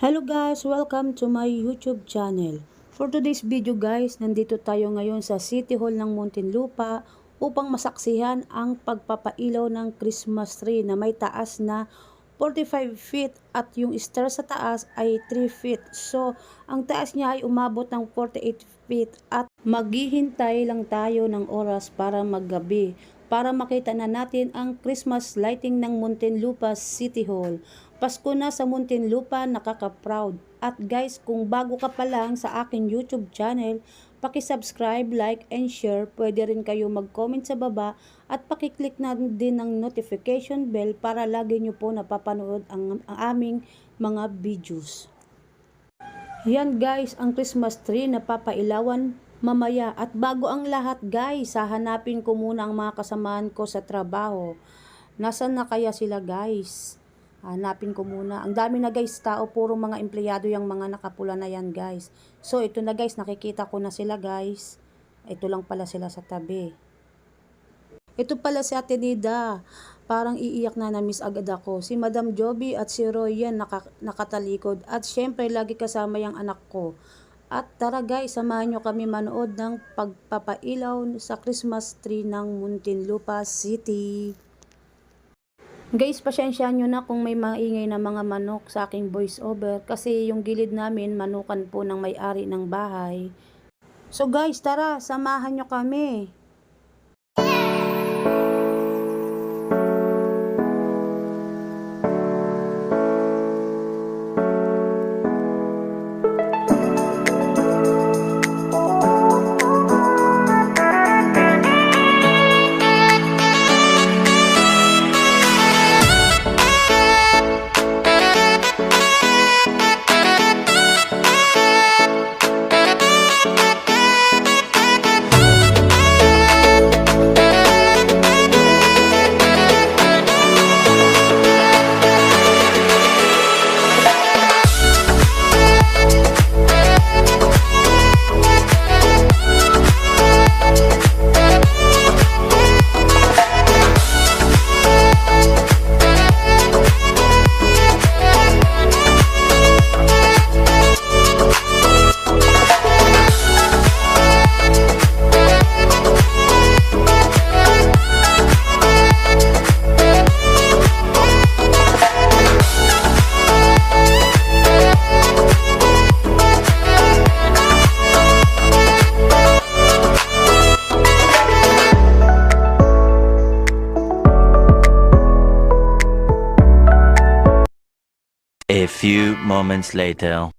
Hello guys, welcome to my YouTube channel. For today's video guys, nandito tayo ngayon sa City Hall ng Muntinlupa upang masaksihan ang pagpapailaw ng Christmas tree na may taas na 45 feet at yung star sa taas ay 3 feet. So, ang taas niya ay umabot ng 48 feet at maghihintay lang tayo ng oras para maggabi para makita na natin ang Christmas lighting ng Muntinlupa City Hall. Pasko na sa Muntinlupa, nakaka-proud. At guys, kung bago ka pa lang sa akin YouTube channel, paki-subscribe, like, and share. Pwede rin kayo mag-comment sa baba at paki-click na din ng notification bell para lagi nyo po napapanood ang aming mga videos. Yan guys, ang Christmas tree na papailawan mamaya. At bago ang lahat guys, hahanapin ko muna ang mga kasamahan ko sa trabaho. Nasaan na kaya sila guys? Hanapin ko muna. Ang dami na guys tao, puro mga empleyado yung mga nakapula na yan guys. So ito na guys, nakikita ko na sila guys. Ito lang pala sila sa tabi. Ito pala si Ate Nida. Parang iiyak na miss agad ako. Si Madam Joby at si Roy yan nakatalikod. At syempre lagi kasama yung anak ko. At tara guys, samahan nyo kami manood ng pagpapailaw sa Christmas tree ng Muntinlupa City. Guys, pasyensyahan nyo na kung may maingay na mga manok sa aking voice over kasi yung gilid namin manukan po ng may-ari ng bahay. So guys, tara, samahan nyo kami. A few moments later.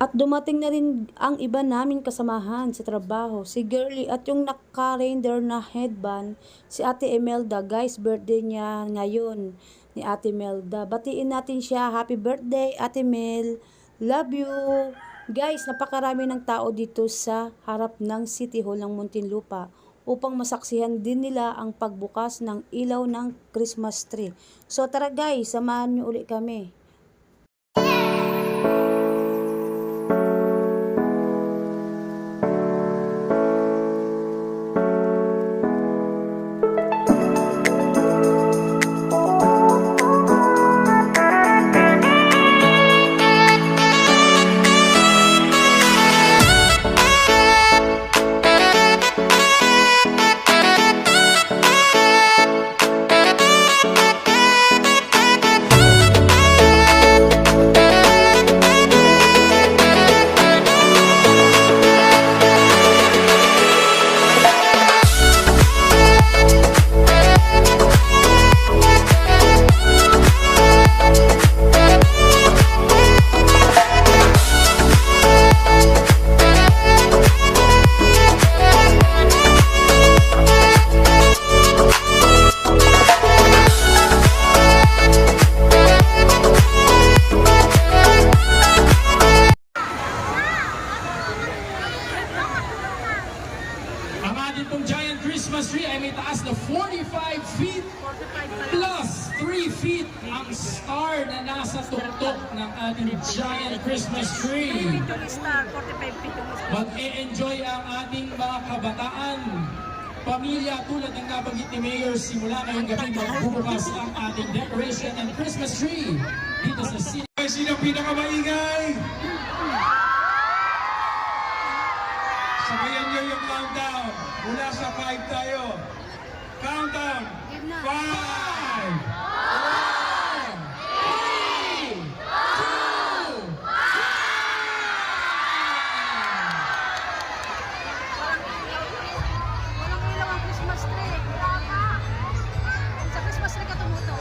At dumating na rin ang iba naming kasamahan sa trabaho, si Girlie at yung naka-reindeer na headband, si Ate Imelda. Guys, birthday niya ngayon ni Ate Imelda. Batiin natin siya, happy birthday Ate Mel, love you. Guys, napakarami ng tao dito sa harap ng City Hall ng Muntinlupa upang masaksihan din nila ang pagbukas ng ilaw ng Christmas tree. So tara guys, samahan niyo uli kami. Itong giant Christmas tree ay may taas na 45 feet plus 3 feet ang star na nasa tuktok ng ating giant Christmas tree. Mag-e-enjoy ang ating mga kabataan, pamilya tulad ng nabanggit ni Mayor. Simula ngayong gabi magbubukas ang ating decoration and Christmas tree dito sa City. pinakamaingay. Sabayan nyo yung countdown. Mula sa 5 tayo. Countdown. 5, Walang ilaw ang Christmas tree. Sa Christmas tree ka tumuto.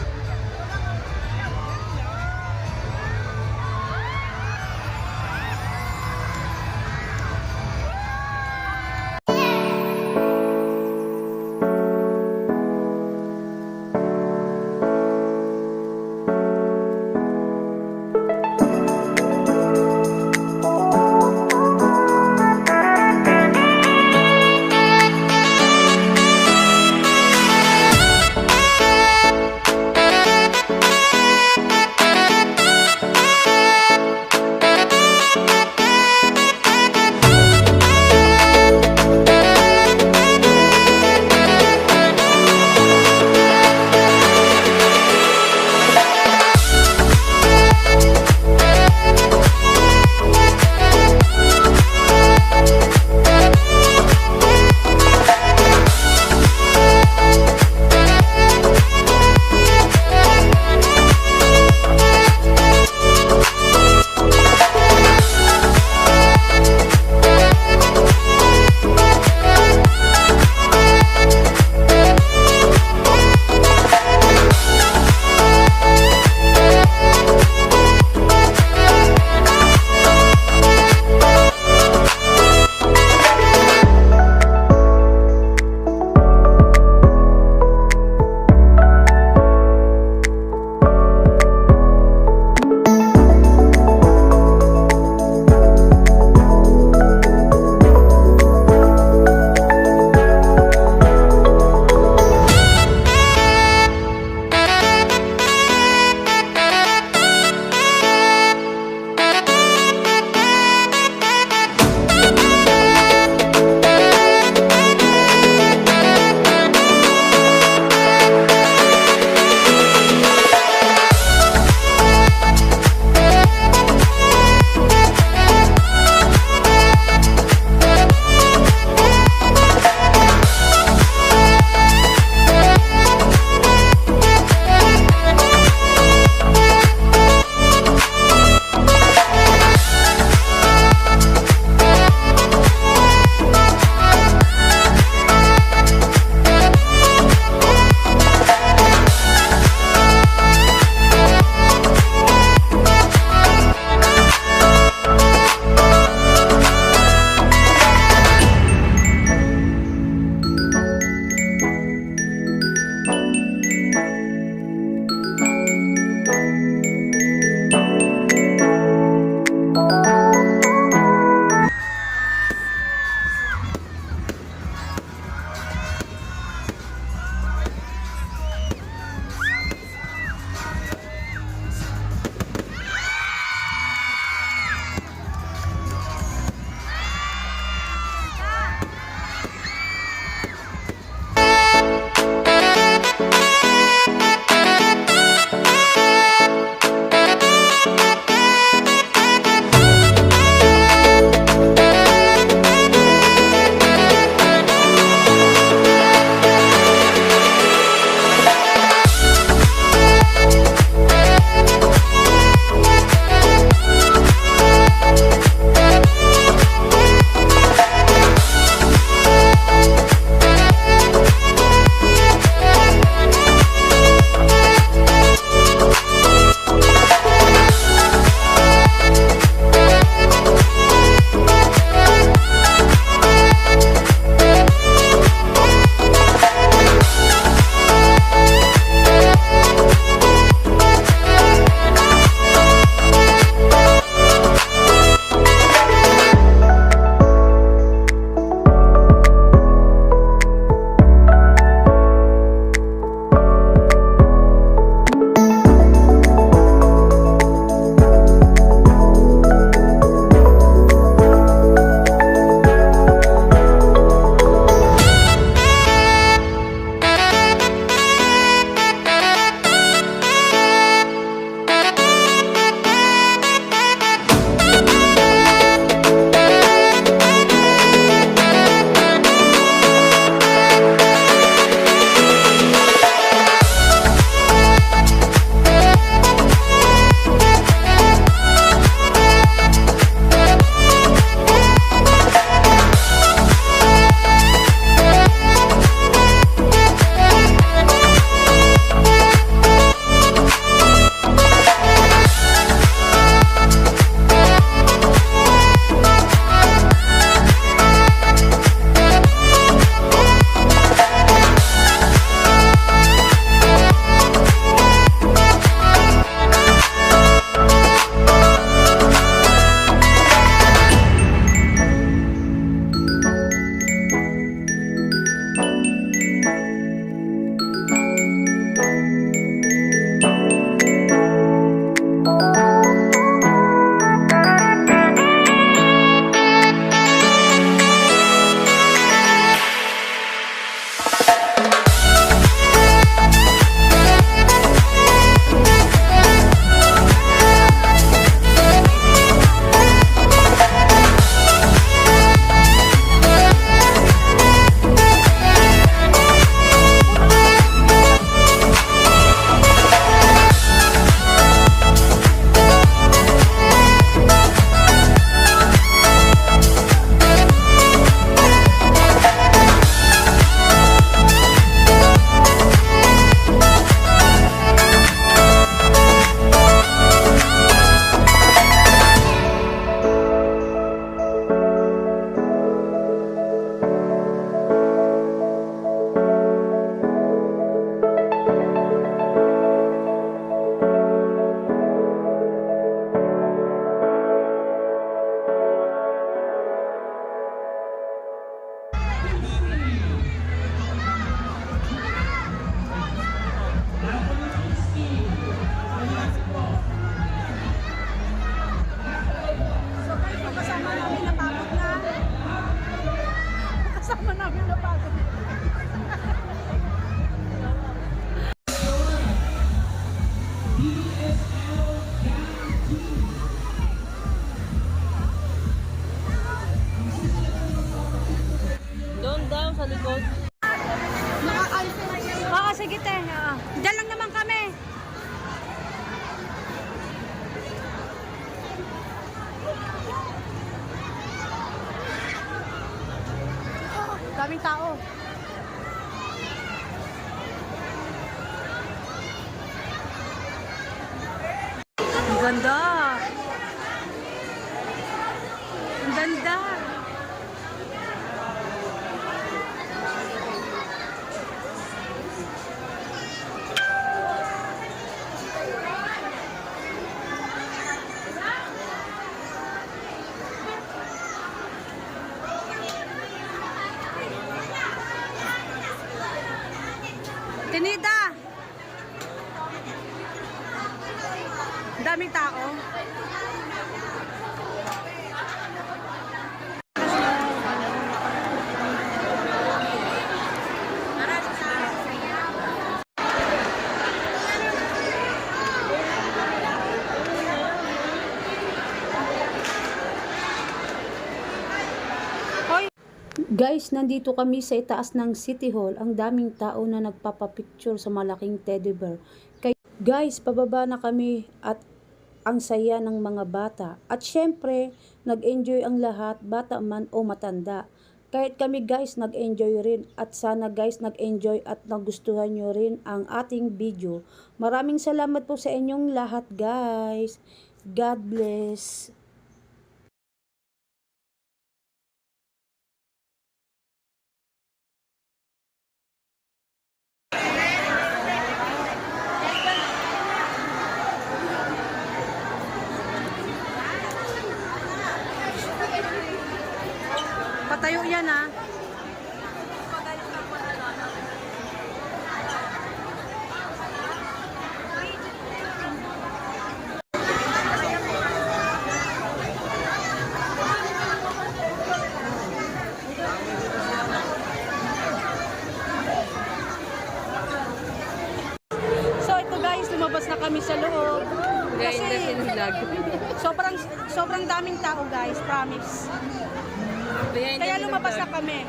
Daming tao. Ang ganda. Ang ganda. Tinita! Daming tao. Guys, nandito kami sa itaas ng City Hall. Ang daming tao na nagpapapicture sa malaking teddy bear. Guys, pababa na kami at ang saya ng mga bata. At syempre, nag-enjoy ang lahat, bata man o matanda. Kahit kami guys, nag-enjoy rin. At sana guys, nag-enjoy at nagustuhan nyo rin ang ating video. Maraming salamat po sa inyong lahat guys. God bless. Patayo yan ah. So ito guys, lumabas na kami sa loob. Kasi sobrang daming tao guys, promise. Kaya lumabas na kami.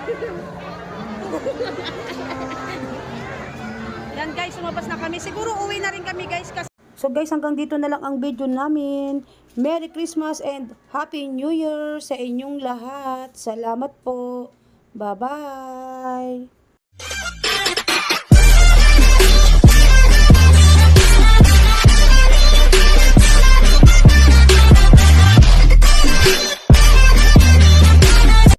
Yan guys, lumabas na kami. Siguro uwi na rin kami guys. So guys, hanggang dito na lang ang video namin. Merry Christmas and Happy New Year sa inyong lahat. Salamat po. Bye-bye.